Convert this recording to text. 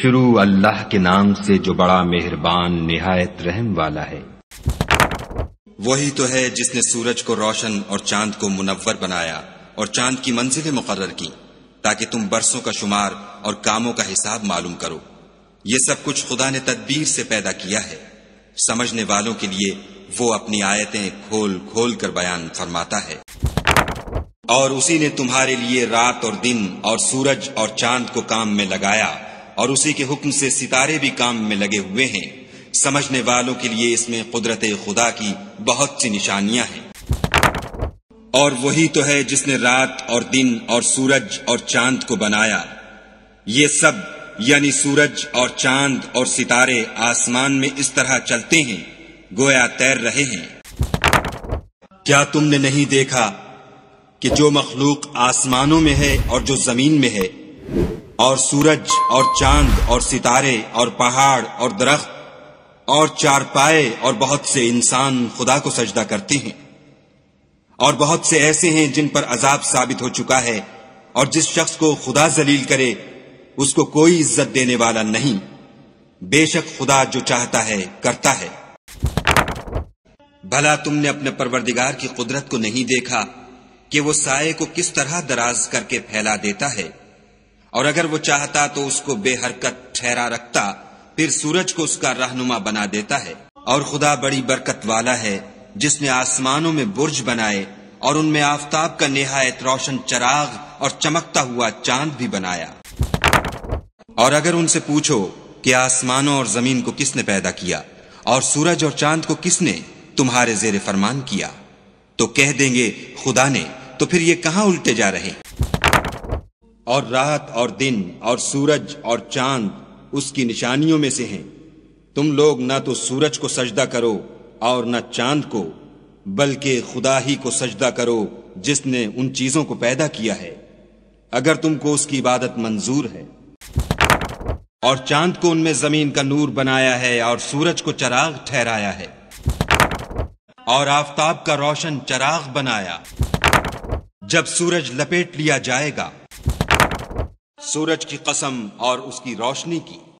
شروع اللہ کے نام سے جو بڑا مہربان نہایت رحم والا ہے۔ وہی تو ہے جس نے سورج کو روشن اور چاند کو منور بنایا اور چاند کی منزلیں مقرر کی تاکہ تم برسوں کا شمار اور کاموں کا حساب معلوم کرو۔ یہ سب کچھ خدا نے تدبیر سے پیدا کیا ہے۔ سمجھنے والوں کے لیے وہ اپنی آیتیں کھول کھول کر بیان فرماتا ہے۔ اور اسی نے تمہارے لیے رات اور دن اور سورج اور چاند کو کام میں لگایا اور اسی کے حکم سے ستارے بھی کام میں لگے ہوئے ہیں۔ سمجھنے والوں کے لیے اس میں قدرت خدا کی بہت سی نشانیاں ہیں۔ اور وہی تو ہے جس نے رات اور دن اور سورج اور چاند کو بنایا۔ یہ سب یعنی سورج اور چاند اور ستارے آسمان میں اس طرح چلتے ہیں گویا تیر رہے ہیں۔ کیا تم نے نہیں دیکھا کہ جو مخلوق آسمانوں میں ہے اور جو زمین میں ہے، اور سورج اور چاند اور ستارے اور پہاڑ اور درخت اور چارپائے اور بہت سے انسان خدا کو سجدہ کرتے ہیں، اور بہت سے ایسے ہیں جن پر عذاب ثابت ہو چکا ہے، اور جس شخص کو خدا ذلیل کرے اس کو کوئی عزت دینے والا نہیں۔ بے شک خدا جو چاہتا ہے کرتا ہے۔ بھلا تم نے اپنے پروردگار کی قدرت کو نہیں دیکھا کہ وہ سائے کو کس طرح دراز کر کے پھیلا دیتا ہے، اور اگر وہ چاہتا تو اس کو بے حرکت ٹھہرا رکھتا، پھر سورج کو اس کا رہنما بنا دیتا ہے۔ اور خدا بڑی برکت والا ہے جس نے آسمانوں میں برج بنائے اور ان میں آفتاب کا نہایت روشن چراغ اور چمکتا ہوا چاند بھی بنایا۔ اور اگر ان سے پوچھو کہ آسمانوں اور زمین کو کس نے پیدا کیا اور سورج اور چاند کو کس نے تمہارے زیر فرمان کیا، تو کہہ دیں گے خدا نے۔ تو پھر یہ کہاں الٹے جا رہے؟ اور رات اور دن اور سورج اور چاند اس کی نشانیوں میں سے ہیں۔ تم لوگ نہ تو سورج کو سجدہ کرو اور نہ چاند کو، بلکہ خدا ہی کو سجدہ کرو جس نے ان چیزوں کو پیدا کیا ہے، اگر تم کو اس کی عبادت منظور ہے۔ اور چاند کو ان میں زمین کا نور بنایا ہے اور سورج کو چراغ ٹھہرایا ہے اور آفتاب کا روشن چراغ بنایا۔ جب سورج لپیٹ لیا جائے گا، سورج کی قسم اور اس کی روشنی کی،